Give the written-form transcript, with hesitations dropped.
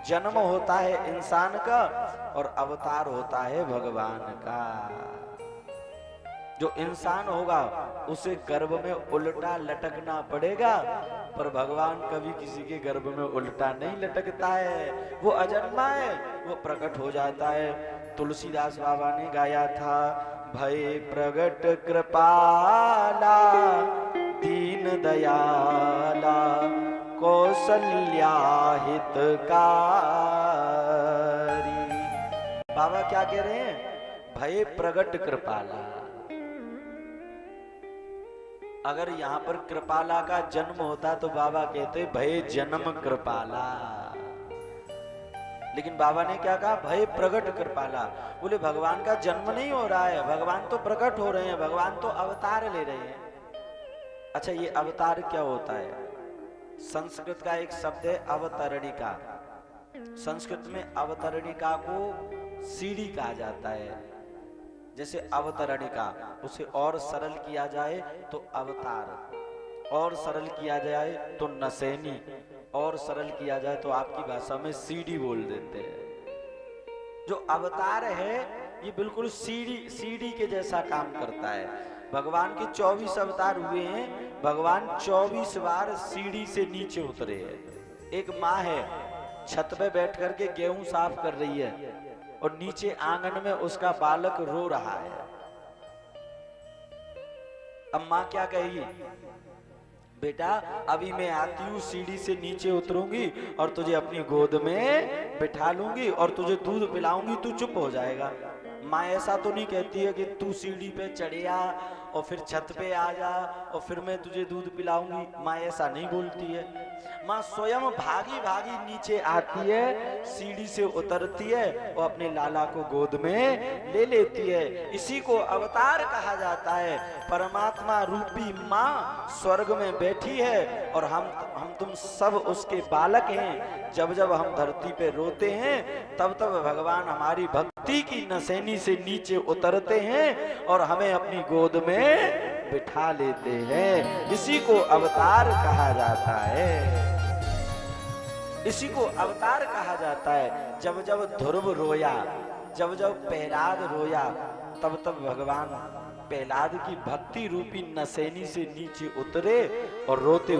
जन्म होता है इंसान का और अवतार होता है भगवान का। जो इंसान होगा उसे गर्भ में उल्टा लटकना पड़ेगा, पर भगवान कभी किसी के गर्भ में उल्टा नहीं लटकता है। वो अजन्मा है, वो प्रकट हो जाता है। तुलसीदास बाबा ने गाया था, भय प्रगट कृपाला दीन दयाला कौसल्या हितकारी। बाबा क्या कह रहे हैं? भय प्रगट कृपाला। अगर यहाँ पर कृपाला का जन्म होता तो बाबा कहते भय जन्म कृपाला। लेकिन बाबा ने क्या कहा? भय प्रगट कृपाला। बोले भगवान का जन्म नहीं हो रहा है, भगवान तो प्रकट हो रहे हैं, भगवान तो अवतार ले रहे हैं। अच्छा, ये अवतार क्या होता है? संस्कृत का एक शब्द है अवतरणिका। संस्कृत में अवतरणिका को सीढ़ी कहा जाता है। जैसे अवतरणिका, उसे और सरल किया जाए तो अवतार, और सरल किया जाए तो नसैनी, और सरल किया जाए तो आपकी भाषा में सीढ़ी बोल देते हैं। जो अवतार है ये बिल्कुल सीढ़ी के जैसा काम करता है। भगवान के 24 अवतार हुए हैं, भगवान 24 बार सीढ़ी से नीचे उतरे हैं। एक माँ है, छत पे बैठ करके गेहूं साफ कर रही है और नीचे आंगन में उसका बालक रो रहा है। अब माँ क्या कहेगी? बेटा अभी मैं आती हूँ, सीढ़ी से नीचे उतरूंगी और तुझे अपनी गोद में बिठा लूंगी और तुझे दूध पिलाऊंगी, तू चुप हो जाएगा। माँ ऐसा तो नहीं कहती है कि तू सीढ़ी पे चढ़े आ और फिर छत पे आ जा और फिर मैं तुझे दूध पिलाऊंगी। माँ ऐसा नहीं बोलती है। माँ स्वयं भागी भागी नीचे आती है, सीढ़ी से उतरती है और अपने लाला को गोद में ले लेती है। इसी को अवतार कहा जाता है। परमात्मा रूपी माँ स्वर्ग में बैठी है और हम तुम सब उसके बालक हैं। जब जब हम धरती पे रोते हैं तब तब भगवान हमारी भक्ति की नसैनी से नीचे उतरते हैं और हमें अपनी गोद में बिठा लेते हैं। इसी को अवतार कहा जाता है। इसी को अवतार कहा जाता है। जब जब ध्रुव रोया, जब जब प्रहलाद रोया, तब तब भगवान प्रहलाद की भक्ति रूपी नसैनी से नीचे उतरे और रोते